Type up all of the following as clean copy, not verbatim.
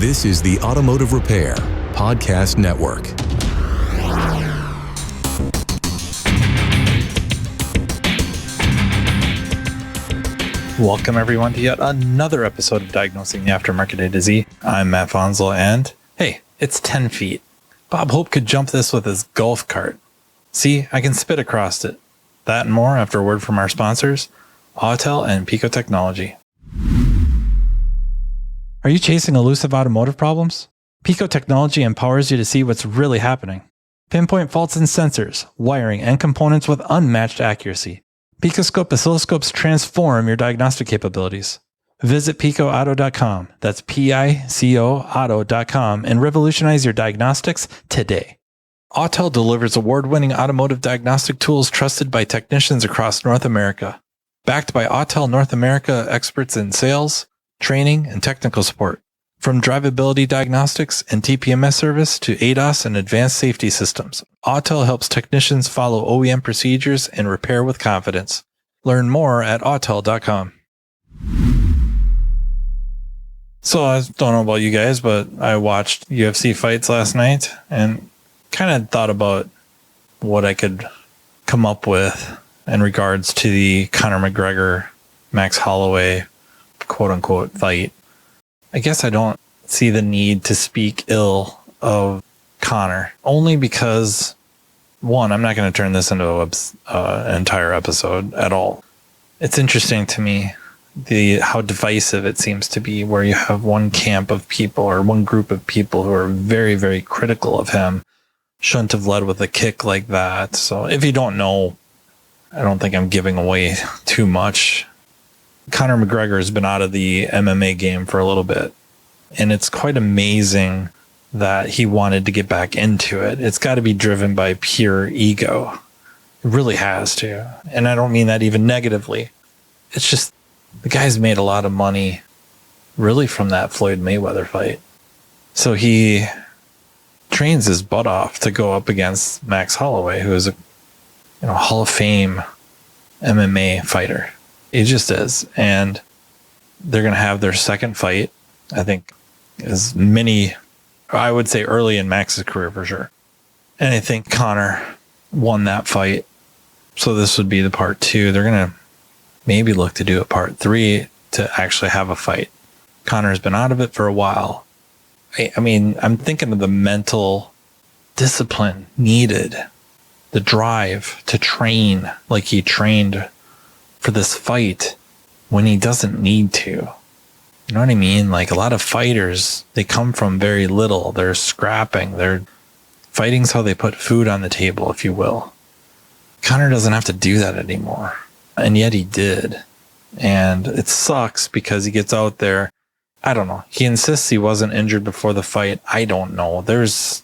This is the Automotive Repair Podcast Network. Welcome everyone to yet another episode of Diagnosing the Aftermarket A to Z. I'm Matt Fonzel and hey, it's 10 feet. Bob Hope could jump this with his golf cart. See, I can spit across it. That and more after a word from our sponsors, Autel and Pico Technology. Are you chasing elusive automotive problems? Pico Technology empowers you to see what's really happening. Pinpoint faults in sensors, wiring, and components with unmatched accuracy. Picoscope oscilloscopes transform your diagnostic capabilities. Visit picoauto.com, that's Pico auto.com, and revolutionize your diagnostics today. Autel delivers award-winning automotive diagnostic tools trusted by technicians across North America. Backed by Autel North America experts in sales, training, and technical support. From drivability diagnostics and TPMS service to ADAS and advanced safety systems, Autel helps technicians follow OEM procedures and repair with confidence. Learn more at autel.com. So I don't know about you guys, but I watched UFC fights last night and kind of thought about what I could come up with in regards to the Conor McGregor, Max Holloway, quote unquote fight. I guess I don't see the need to speak ill of Conor, only because, one, I'm not going to turn this into an entire episode at all. It's interesting to me how divisive it seems to be, where you have one camp of people or one group of people who are very, very critical of him. Shouldn't have led with a kick like that. So if you don't know, I don't think I'm giving away too much. Conor McGregor has been out of the MMA game for a little bit, and it's quite amazing that he wanted to get back into it. It's got to be driven by pure ego. It really has to. And I don't mean that even negatively. It's just the guy's made a lot of money really from that Floyd Mayweather fight. So he trains his butt off to go up against Max Holloway, who is a Hall of Fame MMA fighter. He just is. And they're going to have their second fight, I think, I would say early in Max's career for sure. And I think Conor won that fight. So this would be the part 2. They're going to maybe look to do a part 3 to actually have a fight. Conor's been out of it for a while. I mean, I'm thinking of the mental discipline needed, the drive to train like he trained for this fight when he doesn't need to. You know what I mean? Like, a lot of fighters, they come from very little. They're scrapping. Fighting's how they put food on the table, if you will. Conor doesn't have to do that anymore. And yet he did. And it sucks because he gets out there. I don't know. He insists he wasn't injured before the fight. I don't know. There's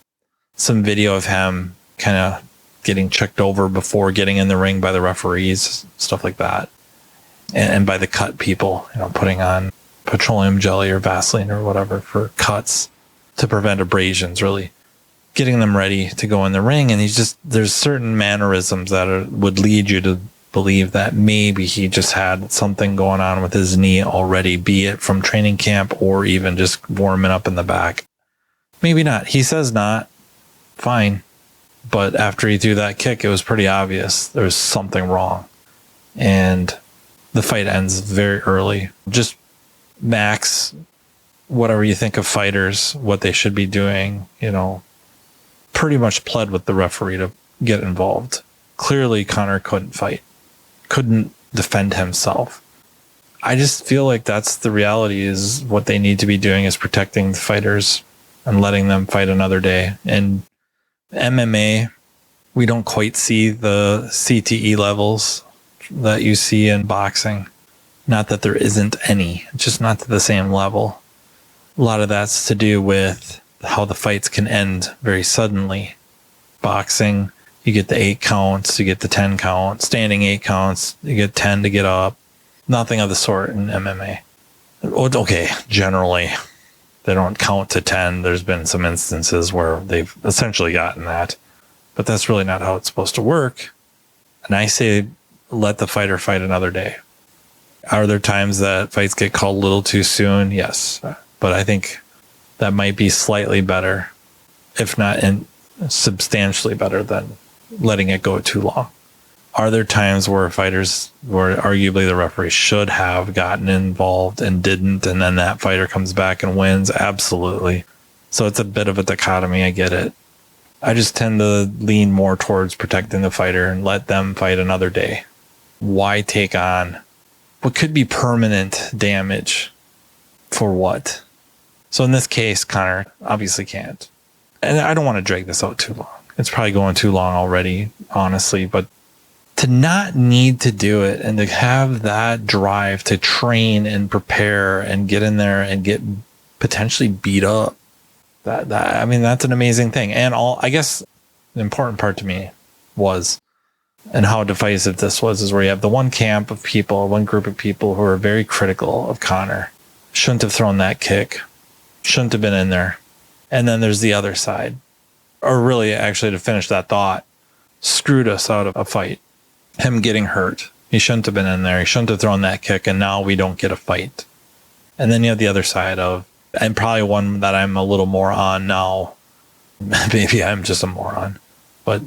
some video of him kind of getting checked over before getting in the ring by the referees, stuff like that. And by the cut people, putting on petroleum jelly or Vaseline or whatever for cuts to prevent abrasions, really getting them ready to go in the ring. And there's certain mannerisms that would lead you to believe that maybe he just had something going on with his knee already, be it from training camp or even just warming up in the back. Maybe not. He says not. Fine. But after he threw that kick, it was pretty obvious there was something wrong. And the fight ends very early. Just Max, whatever you think of fighters, what they should be doing, pretty much pled with the referee to get involved. Clearly, Conor couldn't defend himself. I just feel like that's the reality, is what they need to be doing is protecting the fighters and letting them fight another day. And MMA, we don't quite see the CTE levels that you see in boxing. Not that there isn't any, just not to the same level. A lot of that's to do with how the fights can end very suddenly. Boxing, you get the 8 counts, you get the 10 count, standing 8 counts, you get 10 to get up. Nothing of the sort in MMA. Okay, generally, they don't count to 10. There's been some instances where they've essentially gotten that, but that's really not how it's supposed to work. And I say, let the fighter fight another day. Are there times that fights get called a little too soon? Yes. But I think that might be slightly better, if not substantially better than letting it go too long. Are there times where fighters, where arguably the referee should have gotten involved and didn't, and then that fighter comes back and wins? Absolutely. So it's a bit of a dichotomy. I get it. I just tend to lean more towards protecting the fighter and let them fight another day. Why take on what could be permanent damage for what? So in this case, Conor obviously can't. And I don't want to drag this out too long. It's probably going too long already, honestly, but to not need to do it and to have that drive to train and prepare and get in there and get potentially beat up, that's an amazing thing. And I guess the important part to me was, and how divisive this was, is where you have the one camp of people, one group of people who are very critical of Conor. Shouldn't have thrown that kick. Shouldn't have been in there. And then there's the other side. Or really, actually, to finish that thought, screwed us out of a fight. Him getting hurt. He shouldn't have been in there. He shouldn't have thrown that kick, and now we don't get a fight. And then you have the other side of, and probably one that I'm a little more on now. Maybe I'm just a moron. But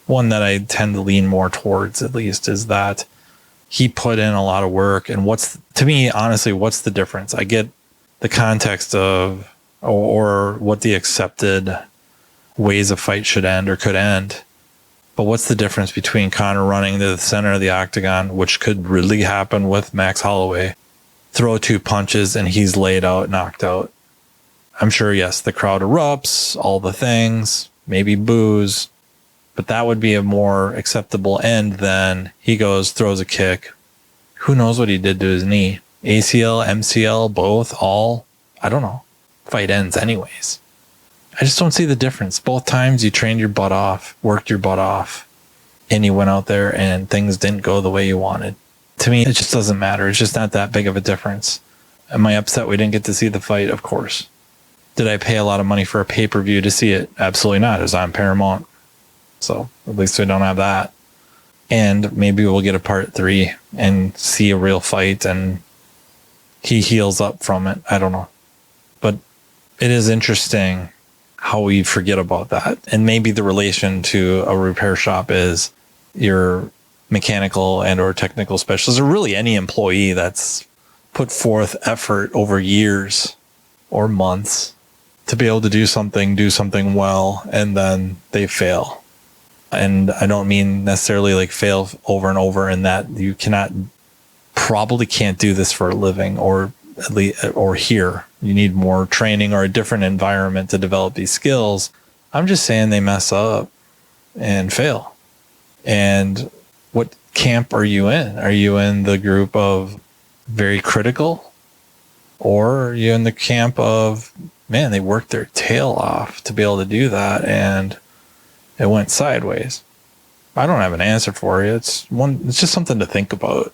one that I tend to lean more towards, at least, is that he put in a lot of work. And to me, honestly, what's the difference? I get the context of, or what the accepted ways a fight should end or could end. But what's the difference between Conor running to the center of the octagon, which could really happen with Max Holloway, throw 2 punches and he's laid out, knocked out? I'm sure, yes, the crowd erupts, all the things, maybe boos, but that would be a more acceptable end than he goes, throws a kick. Who knows what he did to his knee? ACL, MCL, both, all? I don't know. Fight ends anyways. I just don't see the difference. Both times you trained your butt off, worked your butt off, and you went out there and things didn't go the way you wanted. To me, it just doesn't matter. It's just not that big of a difference. Am I upset we didn't get to see the fight? Of course. Did I pay a lot of money for a pay-per-view to see it? Absolutely not. It was on Paramount. So at least we don't have that. And maybe we'll get a part 3 and see a real fight and he heals up from it. I don't know. But it is interesting how we forget about that. And maybe the relation to a repair shop is your mechanical and or technical specialist, or really any employee that's put forth effort over years or months to be able to do something well, and then they fail. And I don't mean necessarily like fail over and over, in that you probably can't do this for a living, or at least, or here. You need more training or a different environment to develop these skills. I'm just saying they mess up and fail. And what camp are you in? Are you in the group of very critical? Or are you in the camp of, man, they worked their tail off to be able to do that and it went sideways? I don't have an answer for you. It's just something to think about.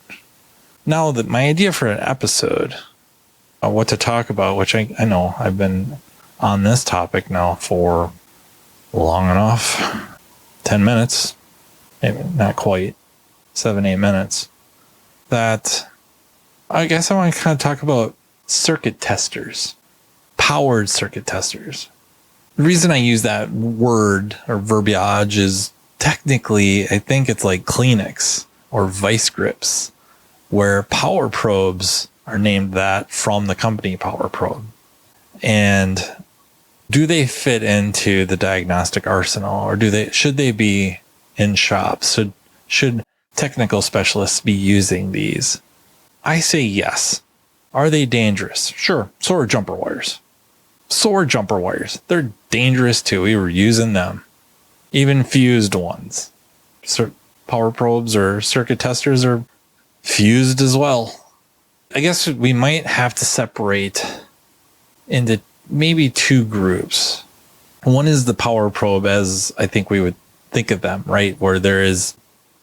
Now, that my idea for an episode, what to talk about, which I know I've been on this topic now for long enough, 10 minutes, maybe not quite, 7-8 minutes, that I guess I want to kind of talk about circuit testers, powered circuit testers. The reason I use that word or verbiage is technically, I think it's like Kleenex or vice grips, where power probes are named that from the company Power Probe. And do they fit into the diagnostic arsenal, or should they be in shops? Should technical specialists be using these? I say yes. Are they dangerous? Sure. So are jumper wires. They're dangerous too. We were using them. Even fused ones. Power probes or circuit testers are fused as well. I guess we might have to separate into maybe 2 groups. One is the power probe, as I think we would think of them, right? Where there is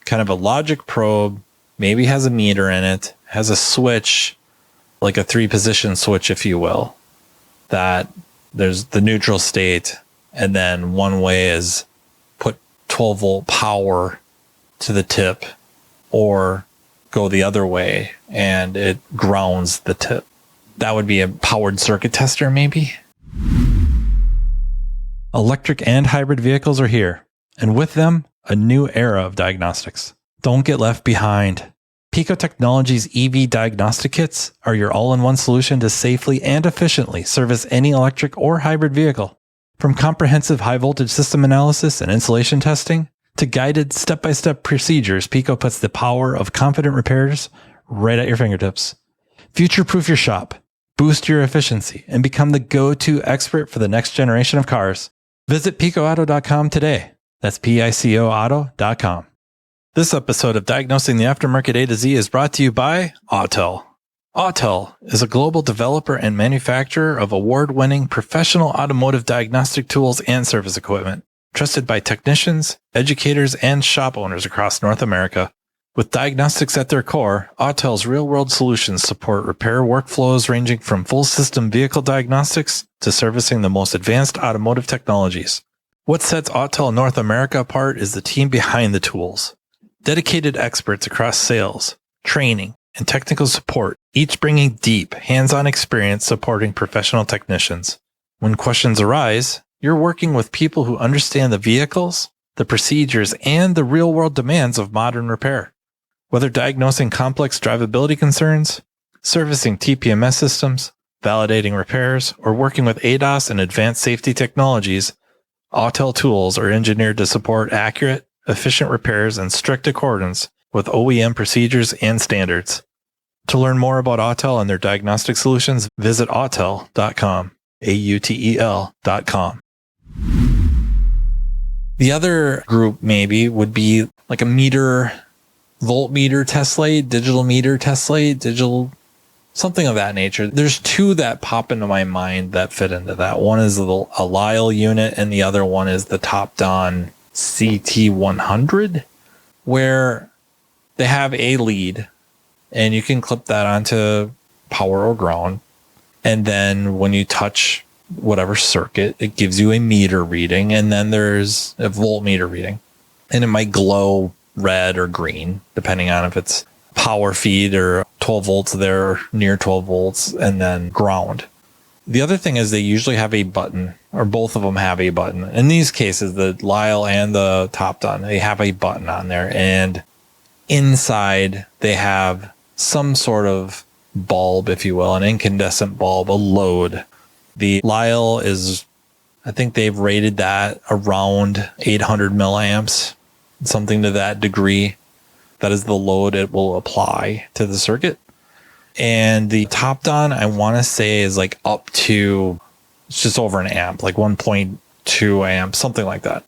kind of a logic probe, maybe has a meter in it, has a switch, like a 3-position switch, if you will, that there's the neutral state, and then one way is put 12-volt power to the tip, or go the other way and it grounds the tip. That would be a powered circuit tester, maybe. Electric and hybrid vehicles are here, and with them, a new era of diagnostics. Don't get left behind. Pico Technologies EV diagnostic kits are your all-in-one solution to safely and efficiently service any electric or hybrid vehicle. From comprehensive high-voltage system analysis and installation testing to guided step-by-step procedures, Pico puts the power of confident repairs right at your fingertips. Future-proof your shop, boost your efficiency, and become the go-to expert for the next generation of cars. Visit picoauto.com today. That's PICOauto.com. This episode of Diagnosing the Aftermarket A to Z is brought to you by Autel. Autel is a global developer and manufacturer of award-winning professional automotive diagnostic tools and service equipment, trusted by technicians, educators, and shop owners across North America. With diagnostics at their core, Autel's real-world solutions support repair workflows ranging from full system vehicle diagnostics to servicing the most advanced automotive technologies. What sets Autel North America apart is the team behind the tools. Dedicated experts across sales, training, and technical support, each bringing deep, hands-on experience supporting professional technicians. When questions arise, you're working with people who understand the vehicles, the procedures, and the real-world demands of modern repair. Whether diagnosing complex drivability concerns, servicing TPMS systems, validating repairs, or working with ADAS and advanced safety technologies, Autel tools are engineered to support accurate, efficient repairs in strict accordance with OEM procedures and standards. To learn more about Autel and their diagnostic solutions, visit autel.com, AUTEL.com. The other group maybe would be like a voltmeter test light, digital meter test light, something of that nature. There's two that pop into my mind that fit into that. One is a Lyle unit, and the other one is the Topdon CT100, where they have a lead, and you can clip that onto power or ground. And then when you touch whatever circuit, it gives you a meter reading, and then there's a voltmeter reading. And it might glow red or green, depending on if it's power feed or 12 volts there, or near 12 volts, and then ground. The other thing is they usually have a button, or both of them have a button. In these cases, the Lyle and the Topdon, they have a button on there, and inside they have some sort of bulb, if you will, an incandescent bulb, a load. The Lyle is, I think they've rated that around 800 milliamps, something to that degree. That is the load it will apply to the circuit. And the Topdon, I want to say, is like up to, it's just over an amp, like 1.2 amps, something like that.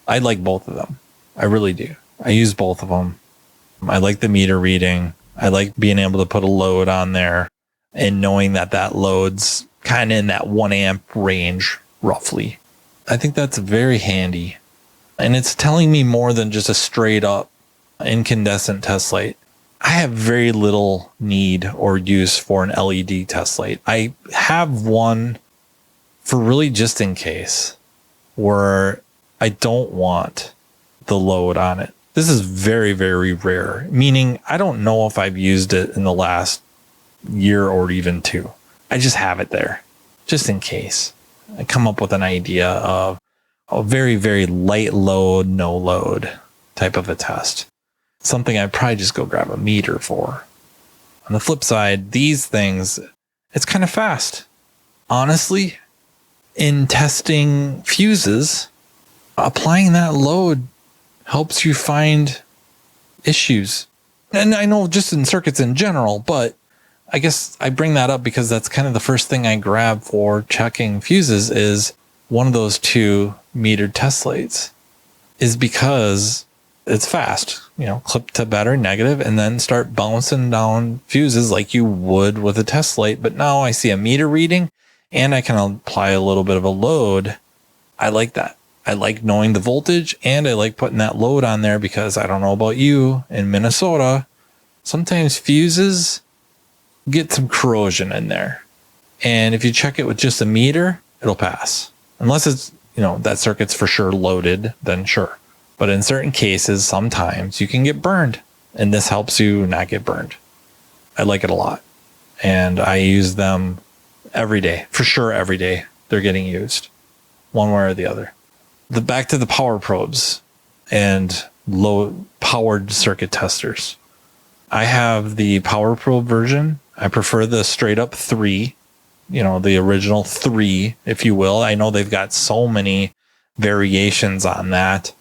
I like both of them. I really do. I use both of them. I like the meter reading. I like being able to put a load on there and knowing that that load's kind of in that 1 amp range, roughly. I think that's very handy. And it's telling me more than just a straight up incandescent test light. I have very little need or use for an LED test light. I have one for really just in case, where I don't want the load on it. This is very, very rare, meaning I don't know if I've used it in the last year or even two. I just have it there just in case. I come up with an idea of a very, very light load, no load type of a test. Something I'd probably just go grab a meter for. On the flip side, these things, it's kind of fast. Honestly, in testing fuses, applying that load helps you find issues. And I know just in circuits in general, but I guess I bring that up because that's kind of the first thing I grab for checking fuses is one of those two metered test lights, is because it's fast, clip to battery negative and then start bouncing down fuses like you would with a test light. But now I see a meter reading and I can apply a little bit of a load. I like that. I like knowing the voltage, and I like putting that load on there because I don't know about you, in Minnesota, sometimes fuses get some corrosion in there. And if you check it with just a meter, it'll pass. Unless it's, that circuit's for sure loaded, then sure. But in certain cases, sometimes you can get burned, and this helps you not get burned. I like it a lot. And I use them every day. For sure, every day they're getting used. one way or the other. Back to the power probes and low powered circuit testers. I have the power probe version. I prefer the straight up 3, the original 3, if you will. I know they've got so many variations on that.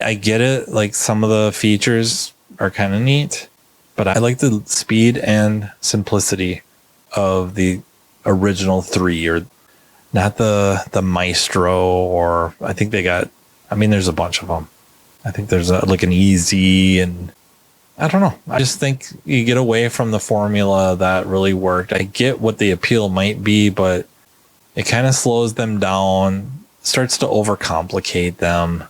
I get it. Like, some of the features are kind of neat, but I like the speed and simplicity of the original 3, or not the Maestro, or I think there's a bunch of them. I think there's an Easy, and I don't know. I just think you get away from the formula that really worked. I get what the appeal might be, but it kind of slows them down, starts to overcomplicate them.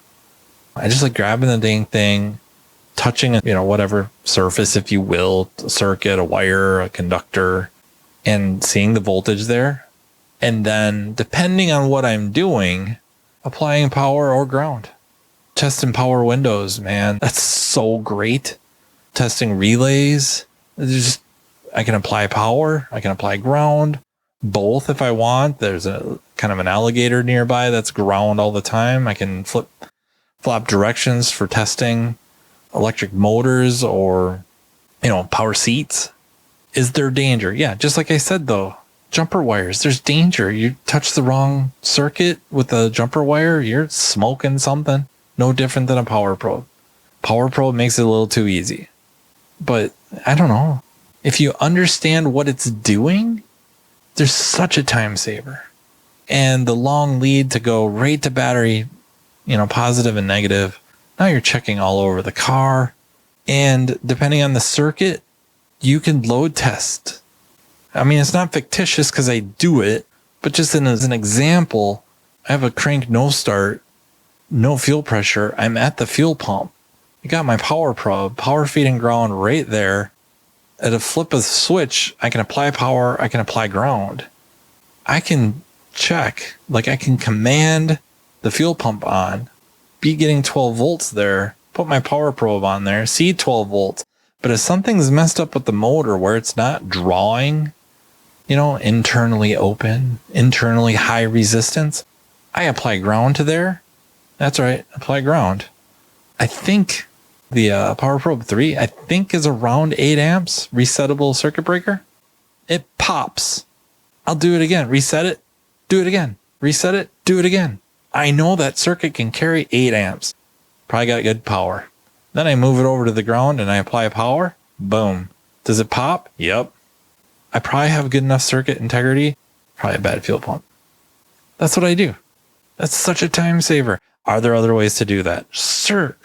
I just like grabbing the dang thing, touching, whatever surface, if you will, a circuit, a wire, a conductor, and seeing the voltage there. And then, depending on what I'm doing, applying power or ground. Testing power windows, man. That's so great. Testing relays. I can apply power. I can apply ground. Both if I want. There's a kind of an alligator nearby that's ground all the time. I can flop directions for testing electric motors or, power seats. Is there danger? Yeah, just like I said, though. Jumper wires, there's danger. You touch the wrong circuit with a jumper wire, you're smoking something. No different than a power probe. Power probe makes it a little too easy. But I don't know. If you understand what it's doing, there's such a time saver. And the long lead to go right to battery, positive and negative. Now you're checking all over the car. And depending on the circuit, you can load test. I mean, it's not fictitious because I do it, but just as an example, I have a crank no start, no fuel pressure. I'm at the fuel pump. I got my power probe, power feed and ground right there. At a flip of the switch, I can apply power, I can apply ground. I can check, I can command the fuel pump on, be getting 12 volts there, put my power probe on there, see 12 volts. But if something's messed up with the motor where it's not drawing, internally open, internally high resistance, I apply ground to there. That's right, apply ground. I think the Power Probe 3, is around 8 amps, resettable circuit breaker. It pops. I'll do it again. Reset it, do it again. Reset it, do it again. I know that circuit can carry 8 amps. Probably got good power. Then I move it over to the ground and I apply power. Boom. Does it pop? Yep. I probably have good enough circuit integrity. Probably a bad fuel pump. That's what I do. That's such a time saver. Are there other ways to do that? Sure.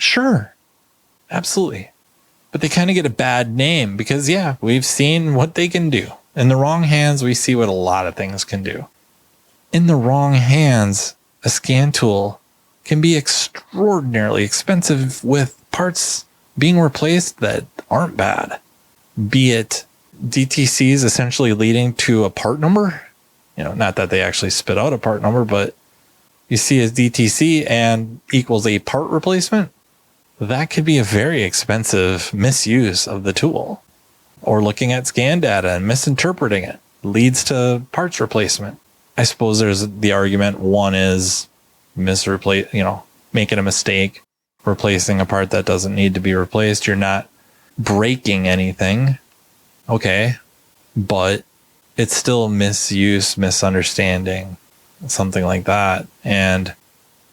Absolutely. But they kind of get a bad name because, we've seen what they can do. In the wrong hands, we see what a lot of things can do. In the wrong hands, a scan tool can be extraordinarily expensive with parts being replaced that aren't bad. Be it DTCs essentially leading to a part number. Not that they actually spit out a part number, but you see as DTC and equals a part replacement. That could be a very expensive misuse of the tool. Or looking at scan data and misinterpreting it leads to parts replacement. I suppose there's the argument. One is making a mistake, replacing a part that doesn't need to be replaced. You're not breaking anything. Okay. But it's still misuse, misunderstanding, something like that. And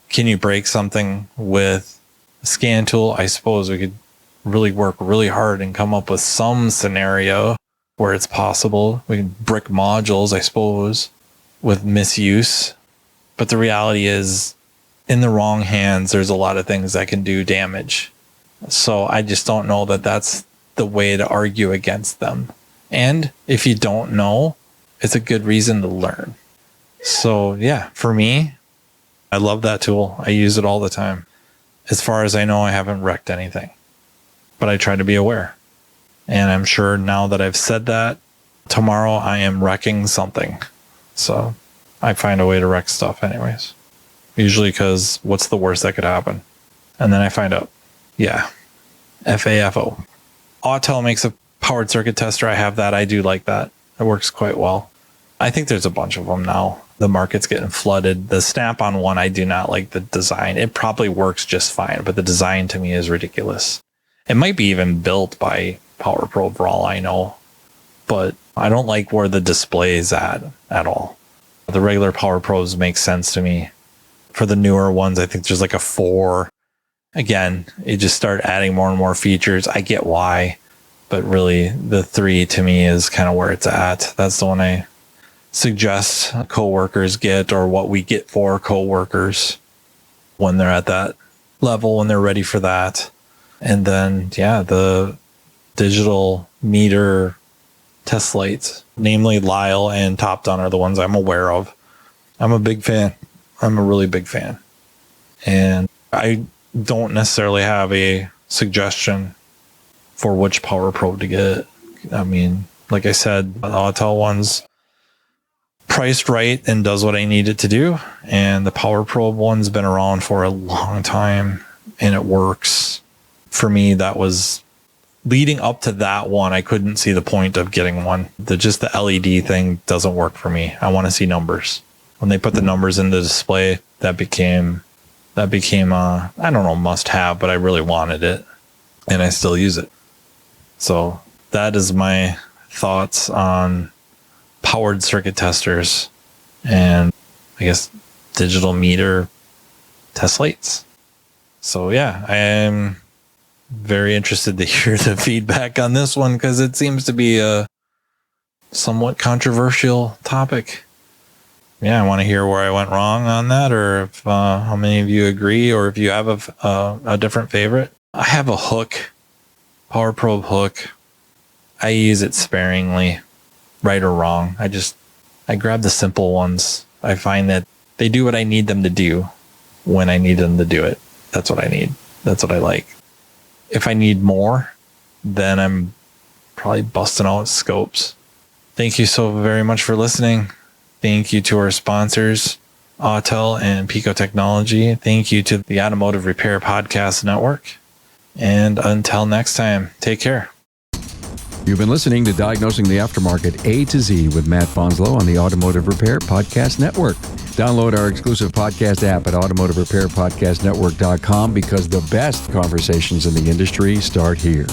can you break something with a scan tool? I suppose we could really work really hard and come up with some scenario where it's possible. We can brick modules, I suppose, with misuse. But the reality is, in the wrong hands, there's a lot of things that can do damage. So I just don't know that that's the way to argue against them. And if you don't know, it's a good reason to learn. So for me, I love that tool. I use it all the time. As far as I know, I haven't wrecked anything, but I try to be aware. And I'm sure now that I've said that, tomorrow I am wrecking something. So I find a way to wreck stuff anyways. Usually because what's the worst that could happen? And then I find out. FAFO. Autel makes a powered circuit tester. I have that. I do like that. It works quite well. I think there's a bunch of them now. The market's getting flooded. The Snap-on one, I do not like the design. It probably works just fine, but the design to me is ridiculous. It might be even built by PowerPro for all I know, but I don't like where the display is at all. The regular PowerPros make sense to me. For the newer ones, I think there's like a 4. Again, you just start adding more and more features. I get why, but really the 3 to me is kind of where it's at. That's the one I suggest coworkers get, or what we get for coworkers when they're at that level, when they're ready for that. And then, yeah, the digital meter test lights, namely Lyle and Top Done, are the ones I'm aware of. I'm a big fan. I'm a really big fan. And I don't necessarily have a suggestion for which Power Probe to get. I mean, like I said, the Autel one's priced right and does what I need it to do. And the Power Probe one's been around for a long time and it works. For me, that was leading up to that one. I couldn't see the point of getting one. Just the LED thing doesn't work for me. I want to see numbers. When they put the numbers in the display, that became I don't know, must have, but I really wanted it and I still use it. So that is my thoughts on powered circuit testers and I guess digital meter test lights. So yeah, I am very interested to hear the feedback on this one because it seems to be a somewhat controversial topic. Yeah, I want to hear where I went wrong on that, or if how many of you agree, or if you have a different favorite. I have a hook, Power Probe hook. I use it sparingly, right or wrong. I grab the simple ones. I find that they do what I need them to do when I need them to do it. That's what I need. That's what I like. If I need more, then I'm probably busting out scopes. Thank you so very much for listening. Thank you to our sponsors, Autel and Pico Technology. Thank you to the Automotive Repair Podcast Network. And until next time, take care. You've been listening to Diagnosing the Aftermarket A to Z with Matt Bonslow on the Automotive Repair Podcast Network. Download our exclusive podcast app at automotiverepairpodcastnetwork.com because the best conversations in the industry start here.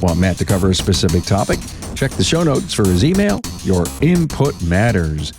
Want Matt to cover a specific topic? Check the show notes for his email. Your input matters.